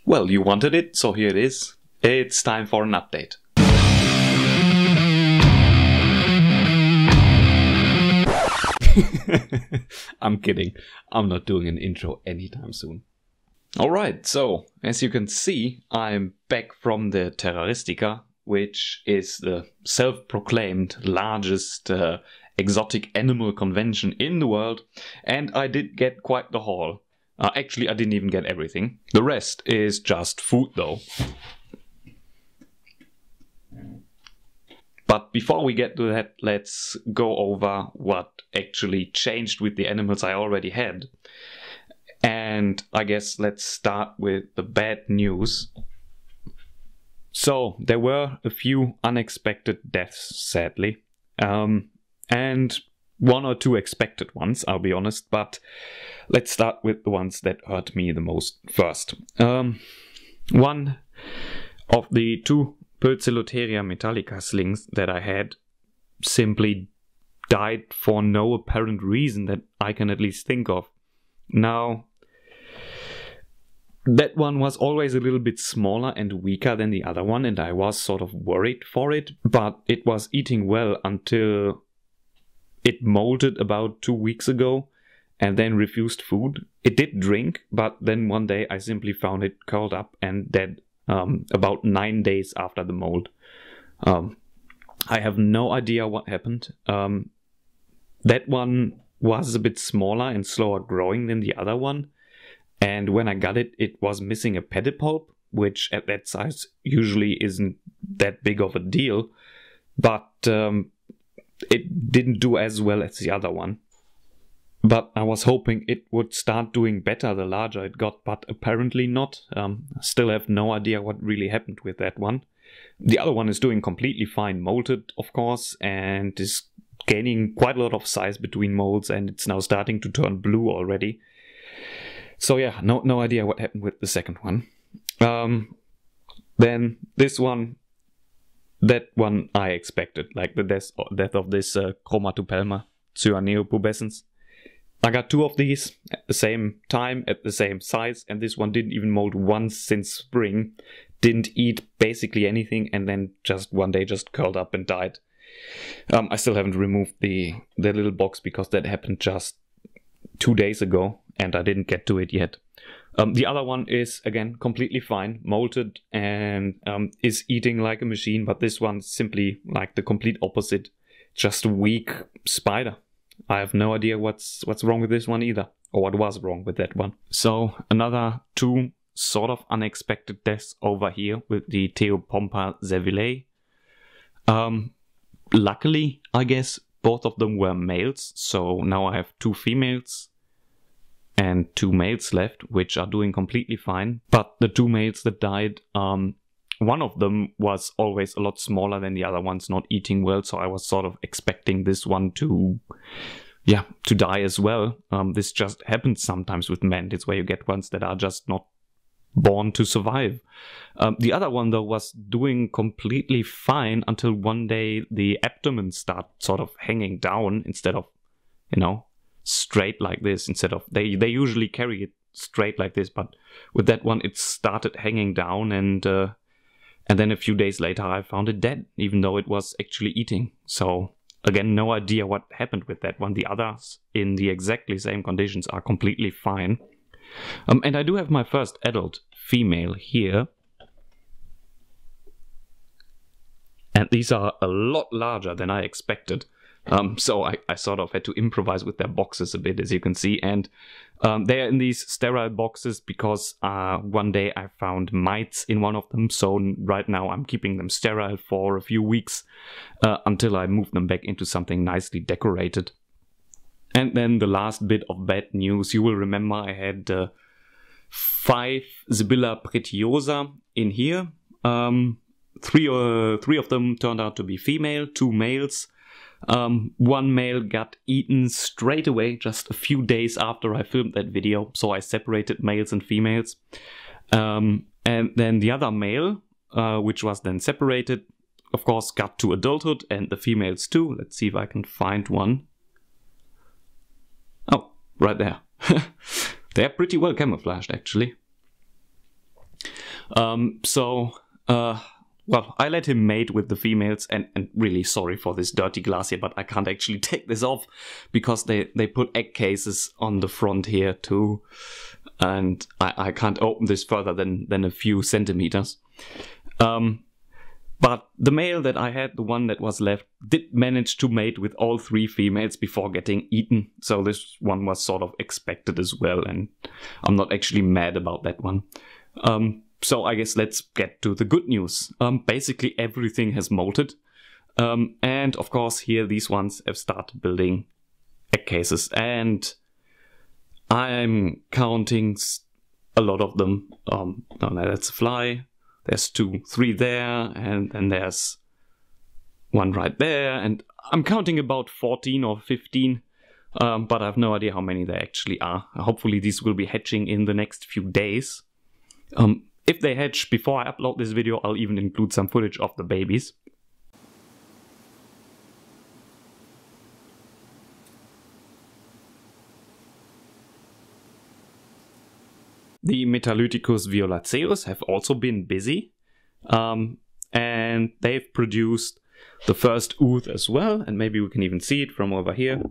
Well, you wanted it, so here it is. It's time for an update. I'm kidding. I'm not doing an intro anytime soon. Alright, so as you can see, I'm back from the Terraristika, which is the self-proclaimed largest exotic animal convention in the world, and I did get quite the haul. Actually, I didn't even get everything. The rest is just food though. But before we get to that, let's go over what actually changed with the animals I already had. And I guess let's start with the bad news. So, there were a few unexpected deaths, sadly. And one or two expected ones, I'll be honest, but let's start with the ones that hurt me the most first. One of the two Poecilotheria metallica slings that I had simply died for no apparent reason that I can at least think of. Now, that one was always a little bit smaller and weaker than the other one, and I was sort of worried for it, but it was eating well until it molted about 2 weeks ago and then refused food. It did drink, but then one day I simply found it curled up and dead about 9 days after the mold. I have no idea what happened. That one was a bit smaller and slower growing than the other one, and when I got it, it was missing a pedipalp, which at that size usually isn't that big of a deal, but it didn't do as well as the other one. But I was hoping it would start doing better the larger it got, but apparently not. I still have no idea what really happened with that one. The other one is doing completely fine, molted of course, and is gaining quite a lot of size between molds, and it's now starting to turn blue already. So yeah, no idea what happened with the second one. Then this one, that one I expected, like the death of this Chromatopelma cyaneopubescens. I got two of these at the same time, at the same size, and this one didn't even mold once since spring, didn't eat basically anything, and then just one day just curled up and died. I still haven't removed the little box because that happened just 2 days ago, and I didn't get to it yet. The other one is, again, completely fine, molted, and is eating like a machine, but this one's simply like the complete opposite, just a weak spider. I have no idea what's wrong with this one either, or what was wrong with that one. So another two sort of unexpected deaths over here with the Theopompa cervillae. Luckily, I guess, both of them were males, so now I have two females and two males left, which are doing completely fine. But the two males that died, one of them was always a lot smaller than the other ones, not eating well, so I was sort of expecting this one to die as well. This just happens sometimes with Mentis, where you get ones that are just not born to survive. The other one, though, was doing completely fine until one day the abdomen started sort of hanging down instead of, you know, straight like this. Instead of, they usually carry it straight like this, but with that one it started hanging down, and then a few days later I found it dead, even though it was actually eating. So again, no idea what happened with that one. The others in the exactly same conditions are completely fine. And I do have my first adult female here. And these are a lot larger than I expected. So I sort of had to improvise with their boxes a bit, as you can see. And they are in these sterile boxes because one day I found mites in one of them. So right now I'm keeping them sterile for a few weeks until I move them back into something nicely decorated. And then the last bit of bad news. You will remember I had 5 Sybilla pretiosa in here. Three of them turned out to be female, 2 males. One male got eaten straight away just a few days after I filmed that video, so I separated males and females. And then the other male which was then separated, of course, got to adulthood, and the females too. Let's see if I can find one. Oh, right there. They're pretty well camouflaged, actually. Well, I let him mate with the females, and really sorry for this dirty glass here, but I can't actually take this off because they put egg cases on the front here too, and I can't open this further than a few centimeters. But the male that I had, the one that was left, did manage to mate with all 3 females before getting eaten, so this one was sort of expected as well, and I'm not actually mad about that one. So I guess let's get to the good news. Basically everything has molted. And of course here these ones have started building egg cases. And I'm counting a lot of them. No, that's a fly. There's 2, 3 there. And then there's one right there. And I'm counting about 14 or 15. But I have no idea how many there actually are. Hopefully these will be hatching in the next few days. If they hatch before I upload this video, I'll even include some footage of the babies. The Metalyticus violaceus have also been busy, and they've produced the first ooth as well, and maybe we can even see it from over here.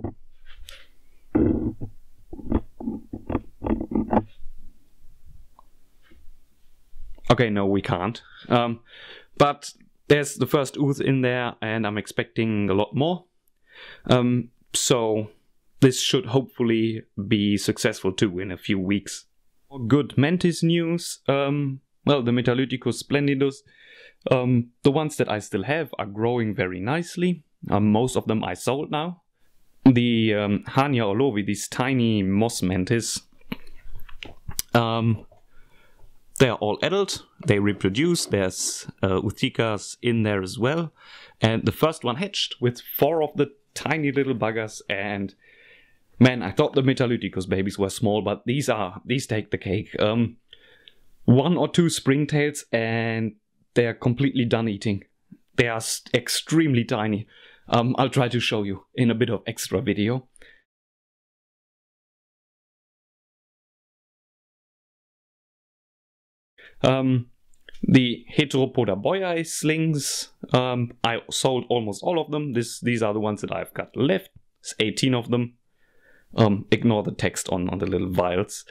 Okay, no, we can't. But there's the first ooth in there, and I'm expecting a lot more. So this should hopefully be successful too in a few weeks. Good Mentis news. Well, the Metalyticus splendidus, the ones that I still have are growing very nicely. Most of them I sold now. The Hania olovi, these tiny moss mantis, they're all adult, they reproduce, there's Uthicas in there as well. And the first one hatched with 4 of the tiny little buggers, and man, I thought the Metalyticus babies were small, but these take the cake. 1 or 2 springtails and they're completely done eating. They are extremely tiny. I'll try to show you in a bit of extra video. The Heteropoda slings, I sold almost all of them. These are the ones that I've got left. There's 18 of them. Ignore the text on the little vials.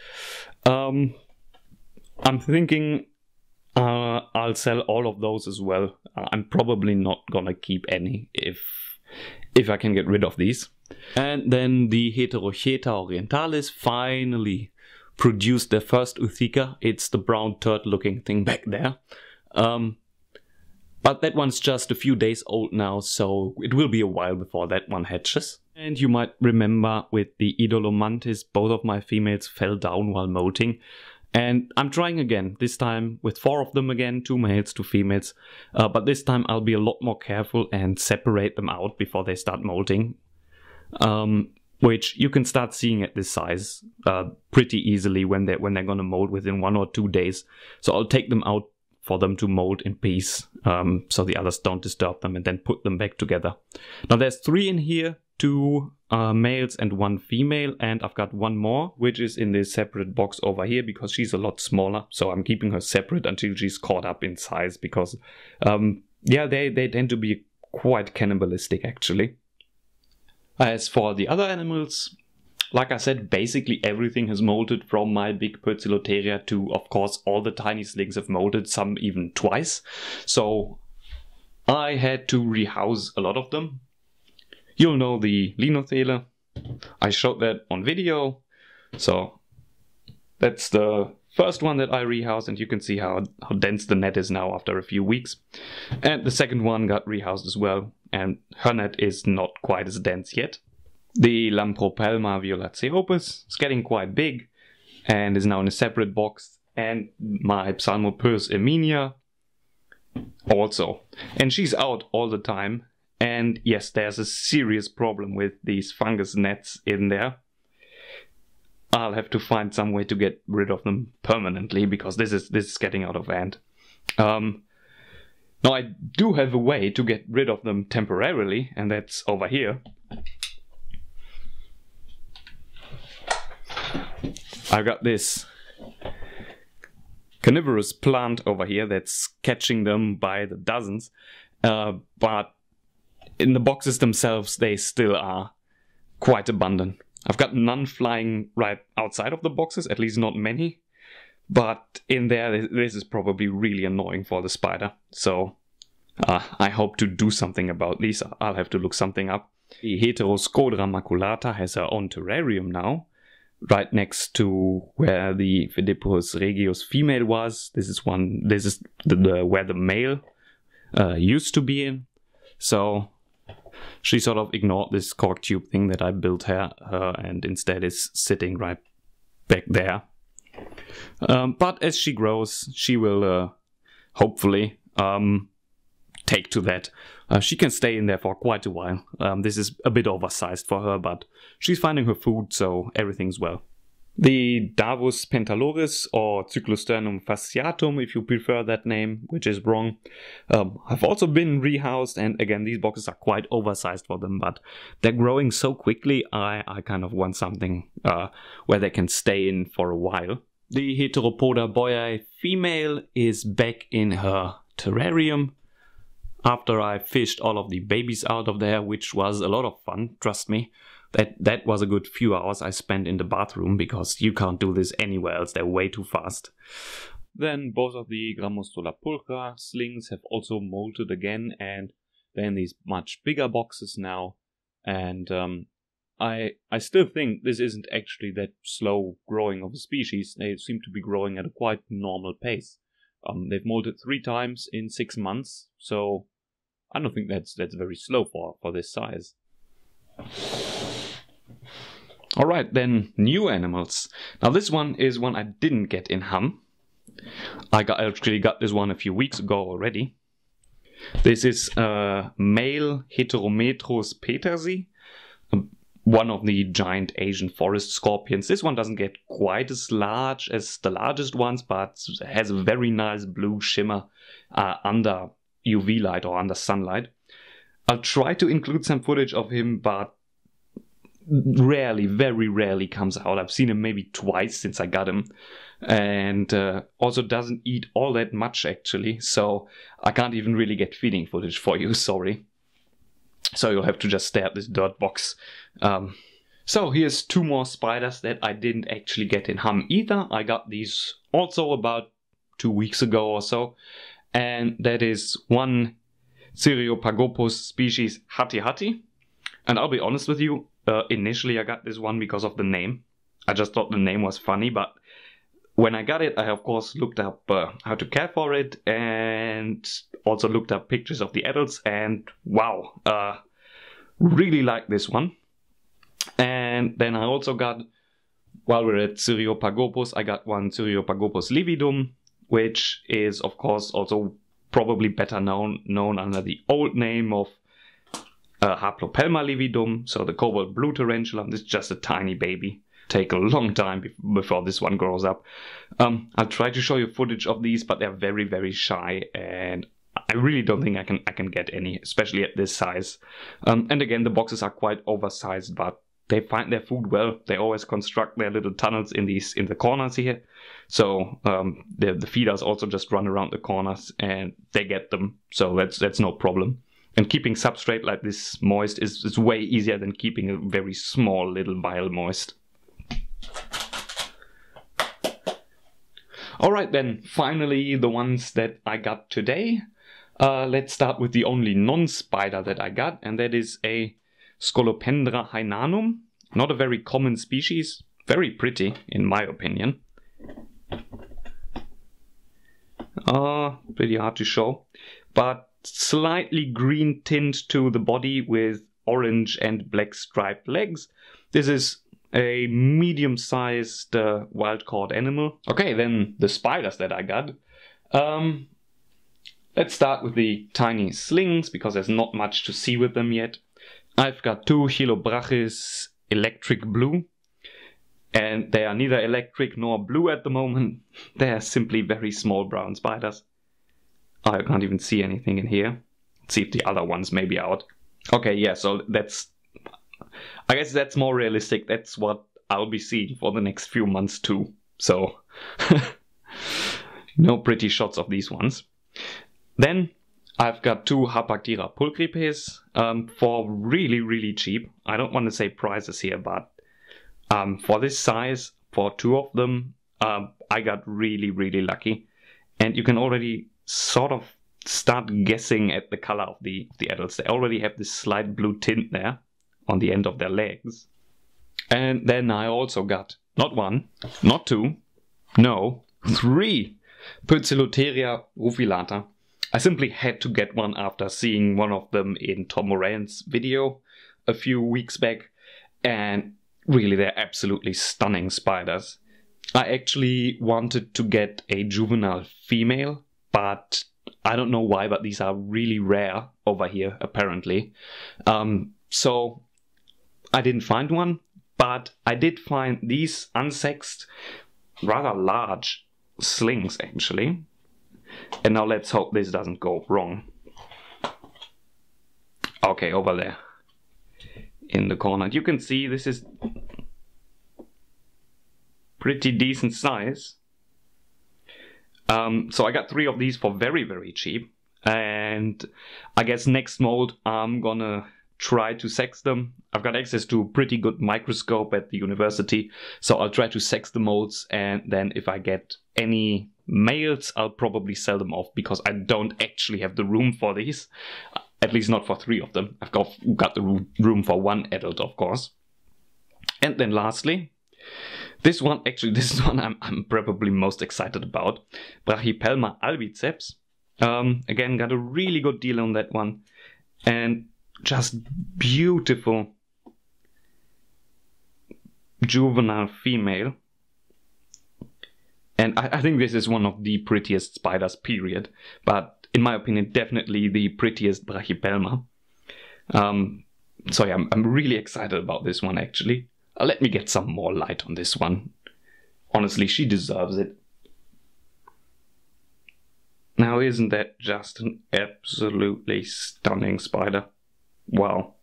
I'm thinking I'll sell all of those as well. I'm probably not gonna keep any if I can get rid of these. And then the Heterocheta orientalis finally produced their first Uthica. It's the brown turd looking thing back there. But that one's just a few days old now, so it will be a while before that one hatches. And you might remember with the Idolomantis, both of my females fell down while molting. And I'm trying again, this time with 4 of them again, 2 males, 2 females. But this time I'll be a lot more careful and separate them out before they start molting. Which you can start seeing at this size pretty easily when they're gonna mold within 1 or 2 days. So I'll take them out for them to mold in peace, so the others don't disturb them, and then put them back together. Now there's 3 in here, 2 males and 1 female, and I've got 1 more, which is in this separate box over here because she's a lot smaller. So I'm keeping her separate until she's caught up in size because, yeah, they tend to be quite cannibalistic actually. As for the other animals, like I said, basically everything has molted from my big Poecilotheria to, of course, all the tiny slings have molted, some even twice. So I had to rehouse a lot of them. You'll know the Linothele. I showed that on video. So that's the first one that I rehoused, and you can see how dense the net is now after a few weeks. And the second one got rehoused as well, and her net is not quite as dense yet. The Lampropelma violaceopus is getting quite big and is now in a separate box, and my Psalmopus eminia also. And she's out all the time, and yes, there's a serious problem with these fungus nets in there. I'll have to find some way to get rid of them permanently because this is getting out of hand. Now I do have a way to get rid of them temporarily, and that's over here. I've got this carnivorous plant over here that's catching them by the dozens, but in the boxes themselves they still are quite abundant. I've got none flying right outside of the boxes, at least not many, but in there this is probably really annoying for the spider, so I hope to do something about these. I'll have to look something up. The Heteroscodra maculata has her own terrarium now, right next to where the Phidippus regius female was. This is where the male used to be in. So she sort of ignored this cork tube thing that I built her and instead is sitting right back there. But as she grows, she will hopefully take to that. She can stay in there for quite a while. This is a bit oversized for her, but she's finding her food, so everything's well. The Davus pentaloris, or Cyclosternum fasciatum, if you prefer that name, which is wrong, have also been rehoused, and again, these boxes are quite oversized for them, but they're growing so quickly, I kind of want something where they can stay in for a while. The Heteropoda boyae female is back in her terrarium after I fished all of the babies out of there, which was a lot of fun, trust me. That was a good few hours I spent in the bathroom, because you can't do this anywhere else, they're way too fast. Then both of the Grammostola pulchra slings have also molted again, and they're in these much bigger boxes now. And I still think this isn't actually that slow growing of a species. They seem to be growing at a quite normal pace. They've molted 3 times in 6 months, so I don't think that's very slow for this size. Alright, then new animals. Now this one is one I didn't get in Hamm. I actually got this one a few weeks ago already. This is male Heterometrus petersi, one of the giant Asian forest scorpions. This one doesn't get quite as large as the largest ones, but has a very nice blue shimmer under UV light or under sunlight. I'll try to include some footage of him, but rarely, very rarely comes out. I've seen him maybe twice since I got him, and also doesn't eat all that much actually, so I can't even really get feeding footage for you, sorry. So you'll have to just stare at this dirt box. So here's 2 more spiders that I didn't actually get in Hamm either. I got these also about 2 weeks ago or so, and that is one Cereopagopus species Hati Hati. And I'll be honest with you, initially I got this one because of the name. I just thought the name was funny, but when I got it, I of course looked up how to care for it, and also looked up pictures of the adults, and wow, really like this one. And then I also got, while we're at Cereopagopus, I got one Cereopagopus lividum, which is of course also probably better known under the old name of Haplopelma lividum, so the cobalt blue tarantula. This is just a tiny baby. Take a long time before this one grows up. I'll try to show you footage of these, but they're very, very shy, and I really don't think I can get any, especially at this size. And again, the boxes are quite oversized, but they find their food well. They always construct their little tunnels in the corners here. So the feeders also just run around the corners and they get them. So that's no problem. And keeping substrate like this moist is way easier than keeping a very small little vial moist. Alright then, finally the ones that I got today. Let's start with the only non-spider that I got, and that is a Scolopendra hainanum. Not a very common species, very pretty in my opinion. Pretty hard to show, but slightly green tint to the body with orange and black striped legs. This is a medium-sized wild-caught animal. Okay, then the spiders that I got. Let's start with the tiny slings, because there's not much to see with them yet. I've got 2 Sheilabajas electric blue, and they are neither electric nor blue at the moment. They are simply very small brown spiders. I can't even see anything in here. Let's see if the other one's maybe out. Okay, yeah, so I guess that's more realistic. That's what I'll be seeing for the next few months too. So, no pretty shots of these ones. Then I've got 2 Hopaktira pulchripes for really, really cheap. I don't want to say prices here, but for this size, for 2 of them, I got really, really lucky. And you can already sort of start guessing at the color of the adults. They already have this slight blue tint there on the end of their legs. And then I also got not 1, not 2, no, 3 Poecilotheria rufilata. I simply had to get one after seeing one of them in Tom Moran's video a few weeks back, and really they're absolutely stunning spiders. I actually wanted to get a juvenile female, but I don't know why, but these are really rare over here apparently. So I didn't find one, but I did find these unsexed, rather large slings actually. And now let's hope this doesn't go wrong. Okay, over there in the corner. You can see this is pretty decent size. So I got 3 of these for very, very cheap. And I guess next mold I'm gonna try to sex them. I've got access to a pretty good microscope at the university, so I'll try to sex the molds, and then if I get any males, I'll probably sell them off, because I don't actually have the room for these. At least not for 3 of them. I've got the room for 1 adult, of course. And then lastly, this one I'm probably most excited about. Brachypelma albiceps. Again, got a really good deal on that one. And just beautiful juvenile female. And I think this is one of the prettiest spiders, period. But in my opinion, definitely the prettiest Brachypelma. So yeah, I'm really excited about this one actually. Let me get some more light on this one. Honestly, she deserves it. Now, isn't that just an absolutely stunning spider? Wow.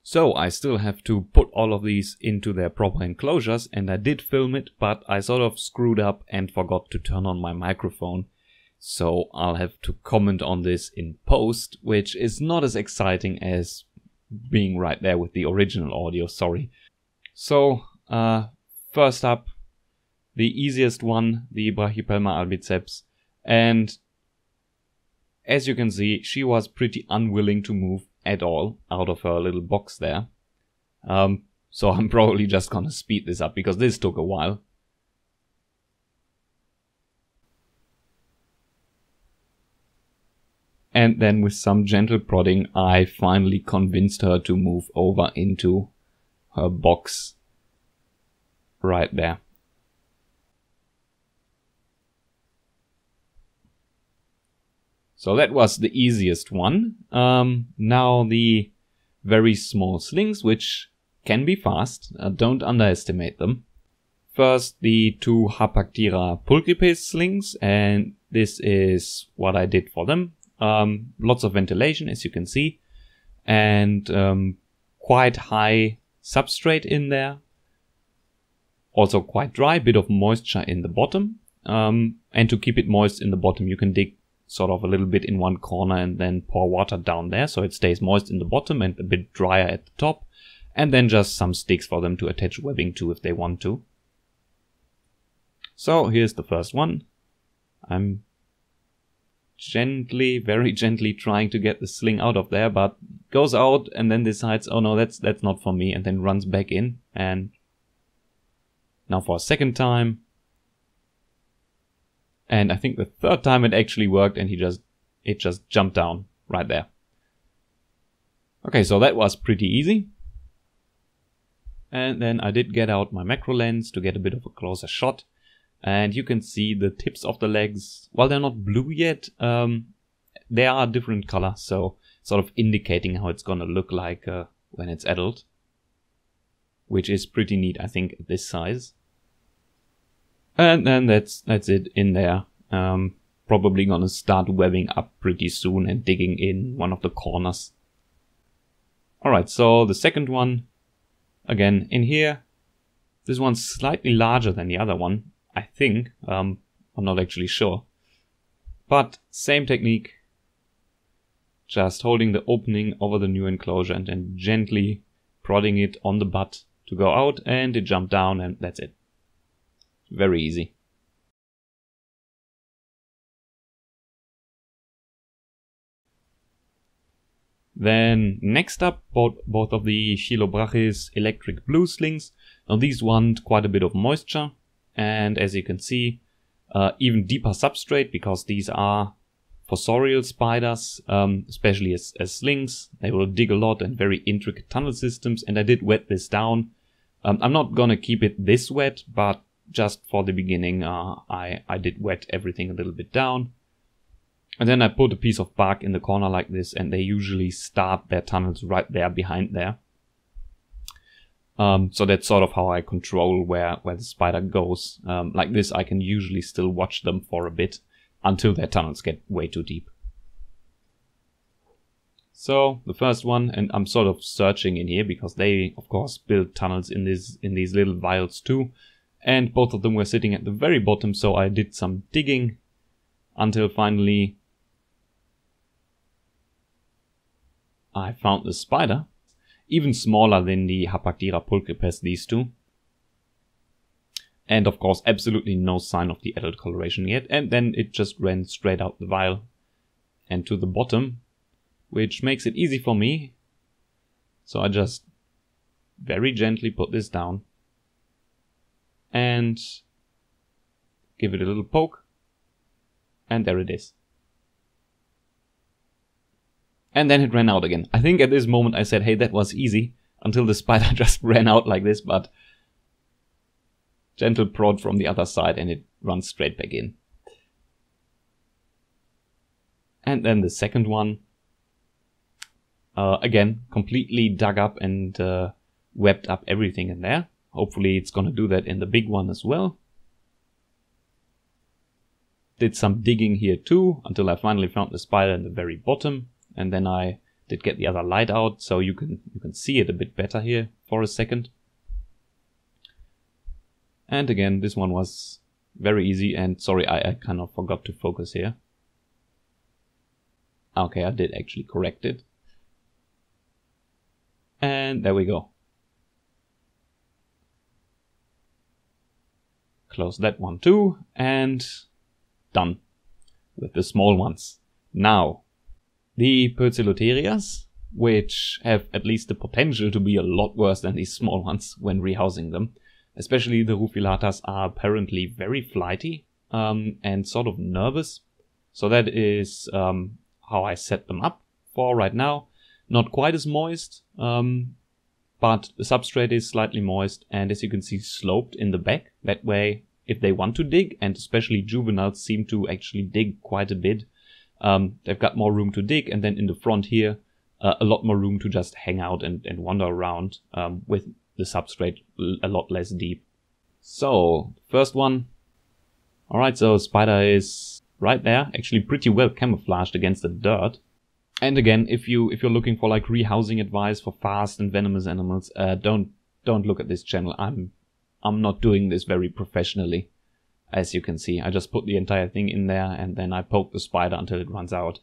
So I still have to put all of these into their proper enclosures, and I did film it, but I sort of screwed up and forgot to turn on my microphone. So I'll have to comment on this in post, which is not as exciting as being right there with the original audio, sorry. So, first up, the easiest one, the Brachypelma albiceps. And as you can see, she was pretty unwilling to move at all out of her little box there. So I'm probably just gonna speed this up because this took a while. And then with some gentle prodding, I finally convinced her to move over into her box right there. So that was the easiest one. Now the very small slings, which can be fast. Don't underestimate them. First, the 2 Hopaktira pulchripes slings, and this is what I did for them. Lots of ventilation, as you can see, and quite high substrate in there. Also quite dry, bit of moisture in the bottom. And to keep it moist in the bottom, you can dig sort of a little bit in one corner and then pour water down there so it stays moist in the bottom and a bit drier at the top. And then just some sticks for them to attach webbing to if they want to. So here's the first one. I'm gently, very gently trying to get the sling out of there, but goes out and then decides, oh no, that's not for me, and then runs back in. And now for a second time. And I think the third time it actually worked, and it just jumped down right there. Okay, so that was pretty easy. And then I did get out my macro lens to get a bit of a closer shot. And you can see the tips of the legs. While they're not blue yet, they are a different color, so sort of indicating how it's gonna look like when it's adult. Which is pretty neat, I think, at this size. And then that's it in there. probably gonna start webbing up pretty soon and digging in one of the corners. Alright, so the second one, again in here. This one's slightly larger than the other one, I think. I'm not actually sure. But same technique. Just holding the opening over the new enclosure and then gently prodding it on the butt to go out, and it jumped down, and that's it. Very easy. Then next up, both of the Sheilabajas electric blue slings. Now these want quite a bit of moisture, and as you can see, even deeper substrate, because these are fossorial spiders, especially as slings. They will dig a lot and very intricate tunnel systems, and I did wet this down. I'm not gonna keep it this wet, but just for the beginning I did wet everything a little bit down. And then I put a piece of bark in the corner like this, and they usually start their tunnels right there behind there. So that's sort of how I control where the spider goes. Like this, I can usually still watch them for a bit until their tunnels get way too deep. So the first one, and I'm sort of searching in here because they of course build tunnels in these little vials too. And both of them were sitting at the very bottom, so I did some digging until finally I found the spider. Even smaller than the Hopaktira pulchripes, these two. And of course absolutely no sign of the adult coloration yet, and then it just ran straight out the vial and to the bottom, which makes it easy for me. So I just very gently put this down and give it a little poke, and there it is. And then it ran out again. I think at this moment I said, hey, that was easy, until the spider just ran out like this, but gentle prod from the other side and it runs straight back in. And then the second one, again, completely dug up and webbed up everything in there. Hopefully it's gonna do that in the big one as well. Did some digging here too, until I finally found the spider in the very bottom. And then I did get the other light out, so you can see it a bit better here for a second. And again, this one was very easy, and sorry, I kind of forgot to focus here. Okay, I did actually correct it. And there we go. Close that one too, and done with the small ones. Now, the Poecilotherias, which have at least the potential to be a lot worse than these small ones when rehousing them. Especially the Rufilatas are apparently very flighty and sort of nervous. So that is how I set them up for right now. Not quite as moist, but the substrate is slightly moist, and as you can see, sloped in the back. That way, if they want to dig, and especially juveniles seem to actually dig quite a bit, they've got more room to dig, and then in the front here, a lot more room to just hang out and wander around with the substrate a lot less deep. So, first one. Alright, so spider is right there, actually pretty well camouflaged against the dirt. And again, if you're looking for like rehousing advice for fast and venomous animals, don't look at this channel. I'm not doing this very professionally. As you can see, I just put the entire thing in there and then I poke the spider until it runs out.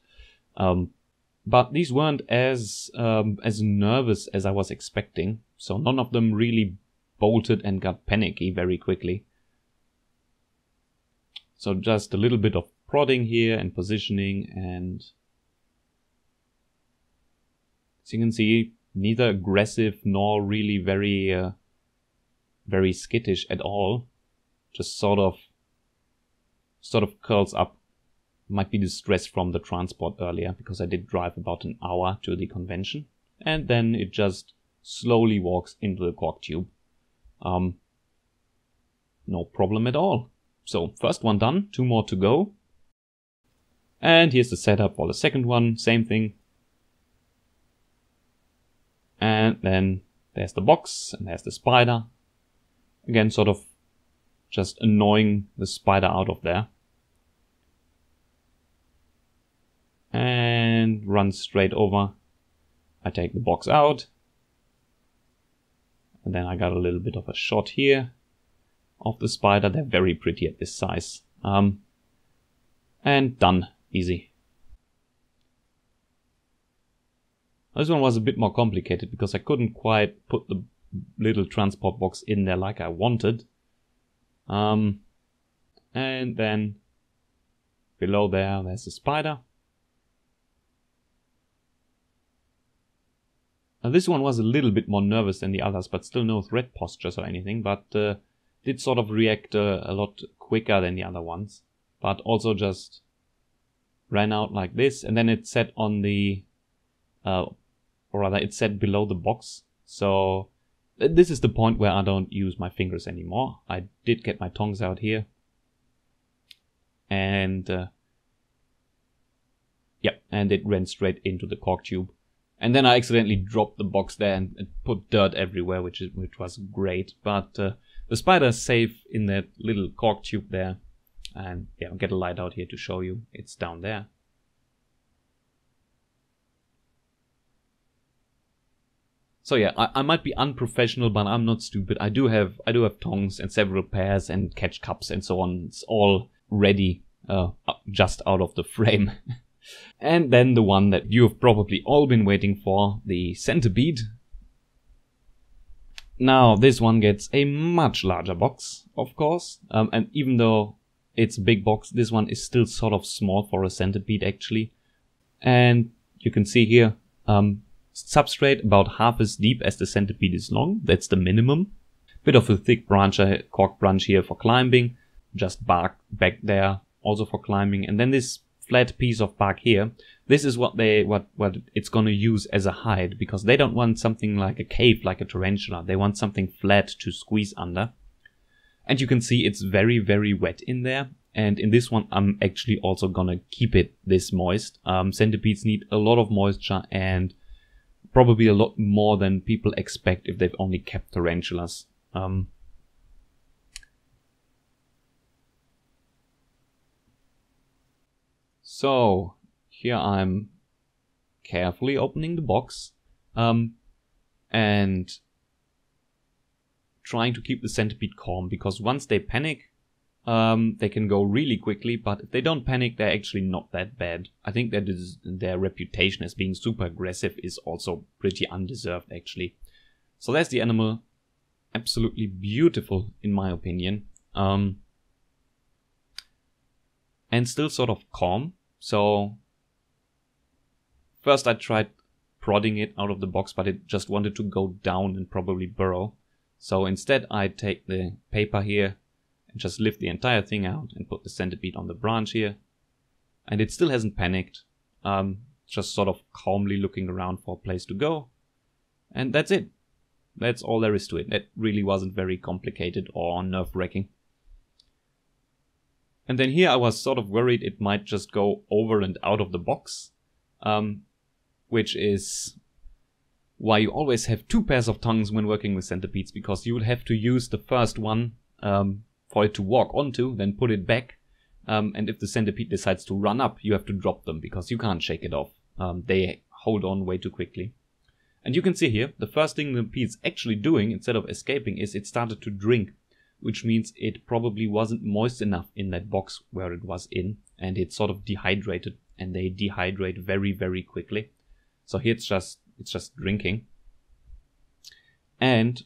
But these weren't as nervous as I was expecting, so none of them really bolted and got panicky very quickly. So just a little bit of prodding here and positioning, and as you can see, neither aggressive nor really very skittish at all. Just sort of curls up. Might be the stress from the transport earlier, because I did drive about an hour to the convention. And then it just slowly walks into the cork tube. No problem at all. So, first one done, 2 more to go. And here's the setup for the second one, same thing. And then there's the box, and there's the spider. Again, sort of just annoying the spider out of there. runs straight over. I take the box out. And then I got a little bit of a shot here of the spider. They're very pretty at this size. And done. Easy. This one was a bit more complicated because I couldn't quite put the little transport box in there like I wanted. And then below there's a spider. Now this one was a little bit more nervous than the others, but still no threat postures or anything, but did sort of react a lot quicker than the other ones. But also just ran out like this, and then it sat on the, or rather it sat below the box. So this is the point where I don't use my fingers anymore. I did get my tongs out here. And yeah, and it ran straight into the cork tube. And then I accidentally dropped the box there and put dirt everywhere, which was great. But the spider is safe in that little cork tube there. And yeah, I'll get a light out here to show you. It's down there. So yeah, I might be unprofessional, but I'm not stupid. I do have tongs and several pairs and catch cups and so on. It's all ready, just out of the frame. And then the one that you've probably all been waiting for, the centipede. Now this one gets a much larger box, of course. And even though it's a big box, this one is still sort of small for a centipede actually. And you can see here, substrate about half as deep as the centipede is long. That's the minimum. Bit of a thick cork branch here for climbing. Just bark back there also for climbing. And then this flat piece of bark here. This is what it's gonna use as a hide, because they don't want something like a cave like a tarantula. They want something flat to squeeze under. And you can see it's very, very wet in there. And in this one, I'm actually also gonna keep it this moist. Centipedes need a lot of moisture and probably a lot more than people expect if they've only kept tarantulas. So here I'm carefully opening the box and trying to keep the centipede calm, because once they panic, they can go really quickly, but if they don't panic, they're actually not that bad. I think that their reputation as being super aggressive is also pretty undeserved actually. So there's the animal. Absolutely beautiful in my opinion. And still sort of calm. So first I tried prodding it out of the box, but it just wanted to go down and probably burrow. So instead I take the paper here and just lift the entire thing out and put the centipede on the branch here. And it still hasn't panicked. Just sort of calmly looking around for a place to go. And that's it. That's all there is to it. That really wasn't very complicated or nerve-wracking. And then here I was sort of worried it might just go over and out of the box. Which is why you always have two pairs of tongues when working with centipedes, because you would have to use the first one for it to walk onto, then put it back. And if the centipede decides to run up, you have to drop them because you can't shake it off. They hold on way too quickly. And you can see here, the first thing the centipede actually doing instead of escaping is it started to drink, which means it probably wasn't moist enough in that box where it was in, and it sort of dehydrated, and they dehydrate very, very quickly. So here it's just drinking. And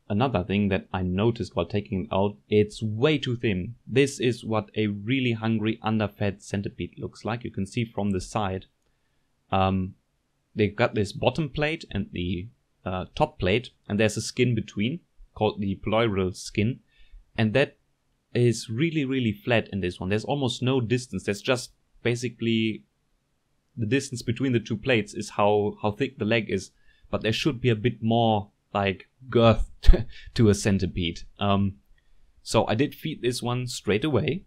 another thing that I noticed while taking it out, it's way too thin. This is what a really hungry, underfed centipede looks like. You can see from the side. They've got this bottom plate and the top plate, and there's a skin between called the pleural skin, and that is really, really flat in this one. There's almost no distance. There's just basically the distance between the two plates is how thick the leg is, but there should be a bit more like girth to a centipede. So I did feed this one straight away,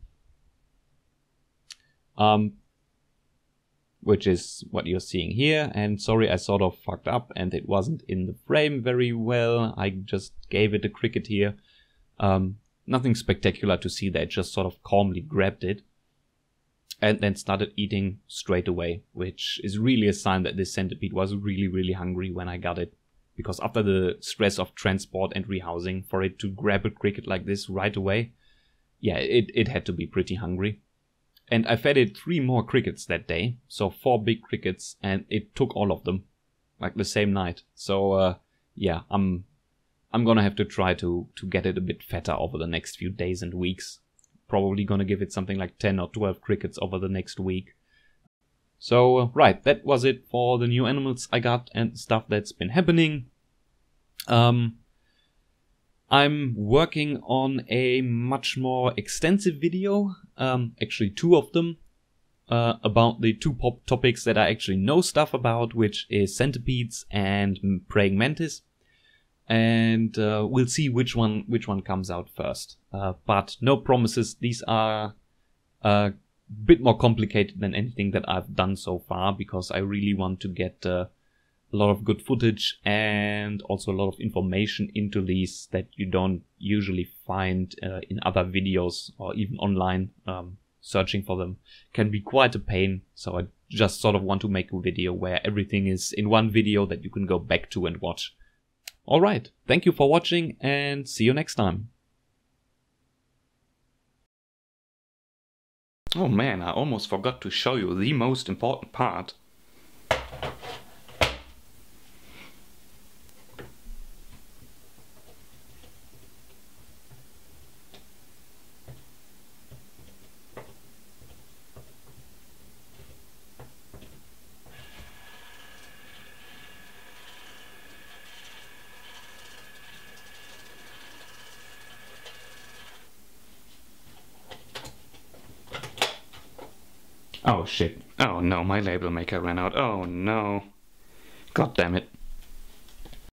which is what you're seeing here. And sorry, I sort of fucked up and it wasn't in the frame very well. I just gave it a cricket here. Nothing spectacular to see there, just sort of calmly grabbed it. and then started eating straight away, which is really a sign that this centipede was really, really hungry when I got it. Because after the stress of transport and rehousing, for it to grab a cricket like this right away, yeah, it had to be pretty hungry. And I fed it 3 more crickets that day, so 4 big crickets, and it took all of them, like the same night. So yeah, I'm gonna have to try to get it a bit fatter over the next few days and weeks. Probably gonna give it something like 10 or 12 crickets over the next week. So right, that was it for the new animals I got and stuff that's been happening. I'm working on a much more extensive video, actually 2 of them, about the 2 topics that I actually know stuff about, which is centipedes and praying mantis. And we'll see which one comes out first. But no promises. These are a bit more complicated than anything that I've done so far, because I really want to get a lot of good footage and also a lot of information into these that you don't usually find in other videos or even online. Searching for them can be quite a pain, so I just sort of want to make a video where everything is in one video that you can go back to and watch. Alright, thank you for watching and see you next time. Oh man, I almost forgot to show you the most important part. Oh shit. Oh no, my label maker ran out. Oh no. God damn it.